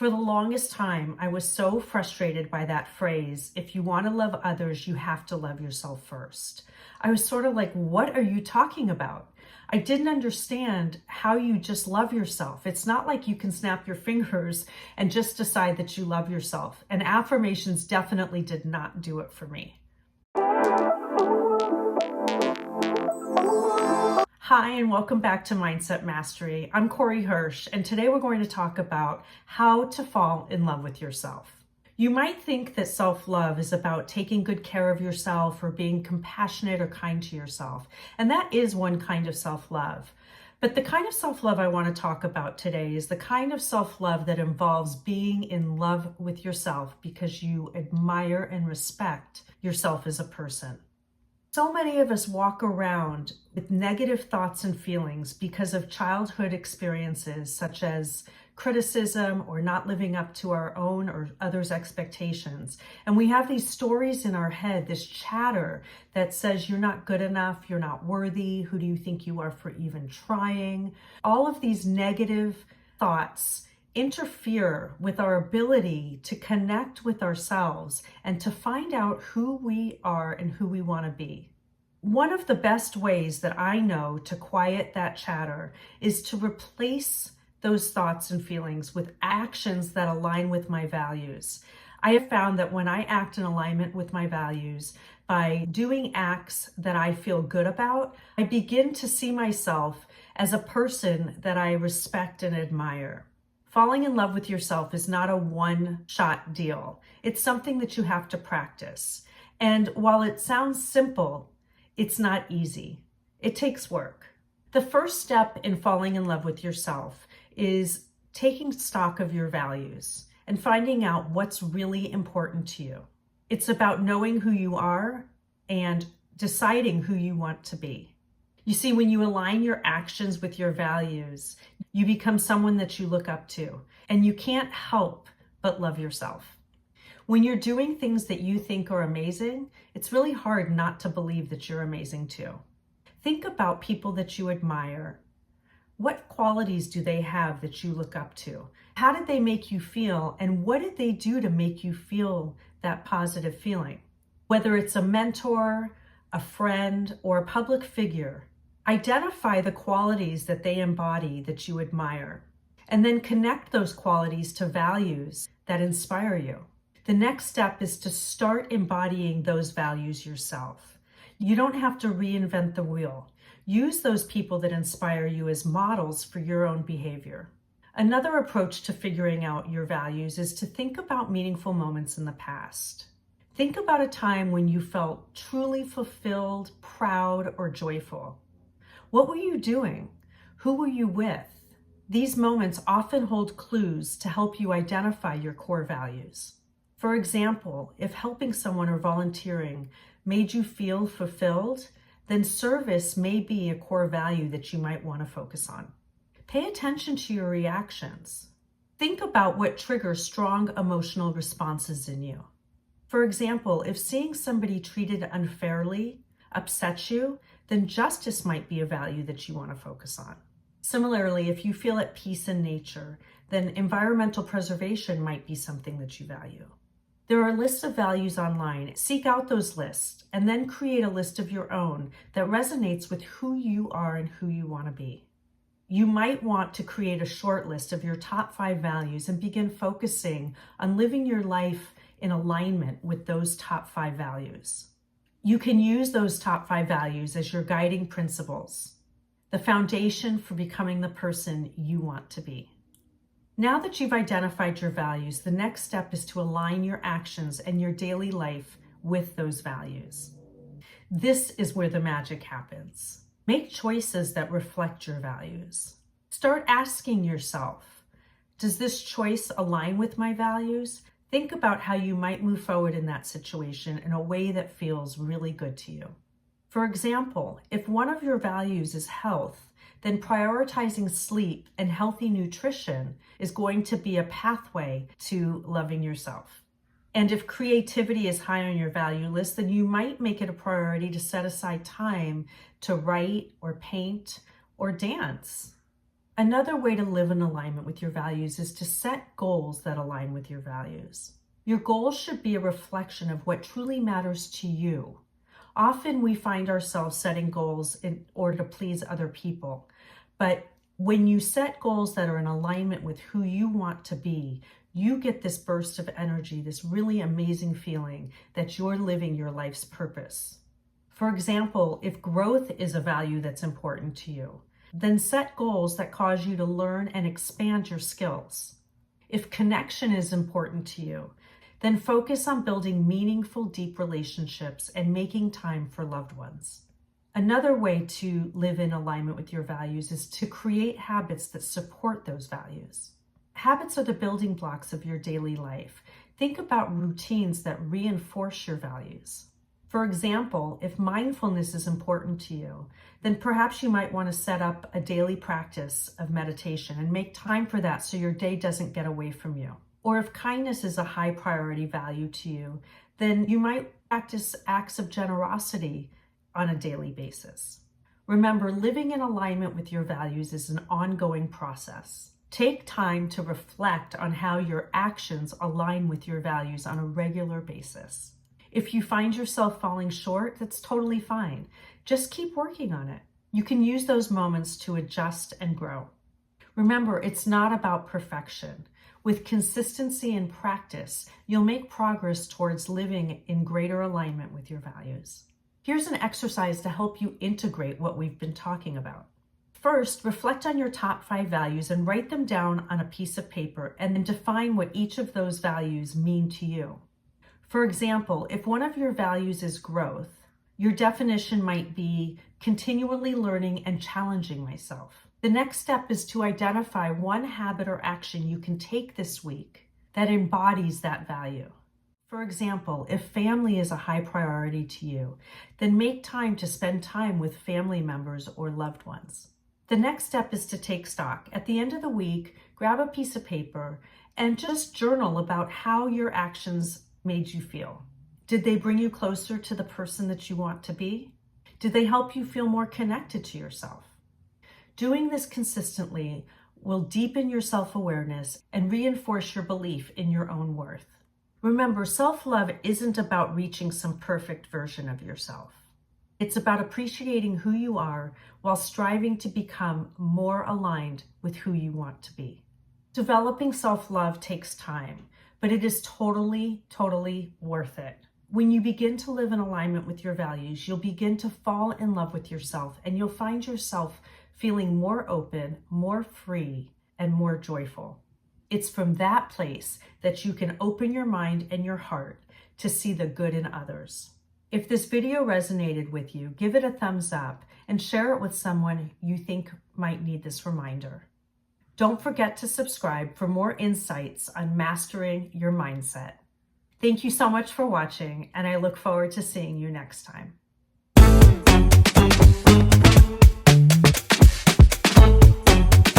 For the longest time, I was so frustrated by that phrase, if you want to love others, you have to love yourself first. I was sort of like, what are you talking about? I didn't understand how you just love yourself. It's not like you can snap your fingers and just decide that you love yourself. And affirmations definitely did not do it for me. Hi, and welcome back to Mindset Mastery. I'm Corey Hirsch, and today we're going to talk about how to fall in love with yourself. You might think that self-love is about taking good care of yourself or being compassionate or kind to yourself, and that is one kind of self-love. But the kind of self-love I want to talk about today is the kind of self-love that involves being in love with yourself because you admire and respect yourself as a person. So many of us walk around with negative thoughts and feelings because of childhood experiences such as criticism or not living up to our own or others' expectations. And we have these stories in our head, this chatter that says you're not good enough, you're not worthy, who do you think you are for even trying? All of these negative thoughts interfere with our ability to connect with ourselves and to find out who we are and who we want to be. One of the best ways that I know to quiet that chatter is to replace those thoughts and feelings with actions that align with my values. I have found that when I act in alignment with my values, by doing acts that I feel good about, I begin to see myself as a person that I respect and admire. Falling in love with yourself is not a one-shot deal. It's something that you have to practice. And while it sounds simple, it's not easy. It takes work. The first step in falling in love with yourself is taking stock of your values and finding out what's really important to you. It's about knowing who you are and deciding who you want to be. You see, when you align your actions with your values, you become someone that you look up to, and you can't help but love yourself. When you're doing things that you think are amazing, it's really hard not to believe that you're amazing too. Think about people that you admire. What qualities do they have that you look up to? How did they make you feel, and what did they do to make you feel that positive feeling? Whether it's a mentor, a friend, or a public figure, identify the qualities that they embody that you admire, and then connect those qualities to values that inspire you. The next step is to start embodying those values yourself. You don't have to reinvent the wheel. Use those people that inspire you as models for your own behavior. Another approach to figuring out your values is to think about meaningful moments in the past. Think about a time when you felt truly fulfilled, proud, or joyful. What were you doing? Who were you with? These moments often hold clues to help you identify your core values. For example, if helping someone or volunteering made you feel fulfilled, then service may be a core value that you might want to focus on. Pay attention to your reactions. Think about what triggers strong emotional responses in you. For example, if seeing somebody treated unfairly upsets you, then justice might be a value that you want to focus on. Similarly, if you feel at peace in nature, then environmental preservation might be something that you value. There are lists of values online. Seek out those lists and then create a list of your own that resonates with who you are and who you want to be. You might want to create a short list of your top 5 values and begin focusing on living your life in alignment with those top 5 values. You can use those top 5 values as your guiding principles, the foundation for becoming the person you want to be. Now that you've identified your values, the next step is to align your actions and your daily life with those values. This is where the magic happens. Make choices that reflect your values. Start asking yourself, does this choice align with my values? Think about how you might move forward in that situation in a way that feels really good to you. For example, if one of your values is health, then prioritizing sleep and healthy nutrition is going to be a pathway to loving yourself. And if creativity is high on your value list, then you might make it a priority to set aside time to write or paint or dance. Another way to live in alignment with your values is to set goals that align with your values. Your goals should be a reflection of what truly matters to you. Often we find ourselves setting goals in order to please other people, but when you set goals that are in alignment with who you want to be, you get this burst of energy, this really amazing feeling that you're living your life's purpose. For example, if growth is a value that's important to you, then set goals that cause you to learn and expand your skills. If connection is important to you, then focus on building meaningful, deep relationships and making time for loved ones. Another way to live in alignment with your values is to create habits that support those values. Habits are the building blocks of your daily life. Think about routines that reinforce your values. For example, if mindfulness is important to you, then perhaps you might want to set up a daily practice of meditation and make time for that so your day doesn't get away from you. Or if kindness is a high priority value to you, then you might practice acts of generosity on a daily basis. Remember, living in alignment with your values is an ongoing process. Take time to reflect on how your actions align with your values on a regular basis. If you find yourself falling short, that's totally fine. Just keep working on it. You can use those moments to adjust and grow. Remember, it's not about perfection. With consistency and practice, you'll make progress towards living in greater alignment with your values. Here's an exercise to help you integrate what we've been talking about. First, reflect on your top 5 values and write them down on a piece of paper and then define what each of those values mean to you. For example, if one of your values is growth, your definition might be continually learning and challenging myself. The next step is to identify one habit or action you can take this week that embodies that value. For example, if family is a high priority to you, then make time to spend time with family members or loved ones. The next step is to take stock. At the end of the week, grab a piece of paper and just journal about how your actions made you feel. Did they bring you closer to the person that you want to be? Did they help you feel more connected to yourself? Doing this consistently will deepen your self-awareness and reinforce your belief in your own worth. Remember, self-love isn't about reaching some perfect version of yourself. It's about appreciating who you are while striving to become more aligned with who you want to be. Developing self-love takes time, but it is totally worth it. When you begin to live in alignment with your values, you'll begin to fall in love with yourself, and you'll find yourself feeling more open, more free, and more joyful. It's from that place that you can open your mind and your heart to see the good in others. If this video resonated with you, give it a thumbs up and share it with someone you think might need this reminder. Don't forget to subscribe for more insights on mastering your mindset. Thank you so much for watching, and I look forward to seeing you next time.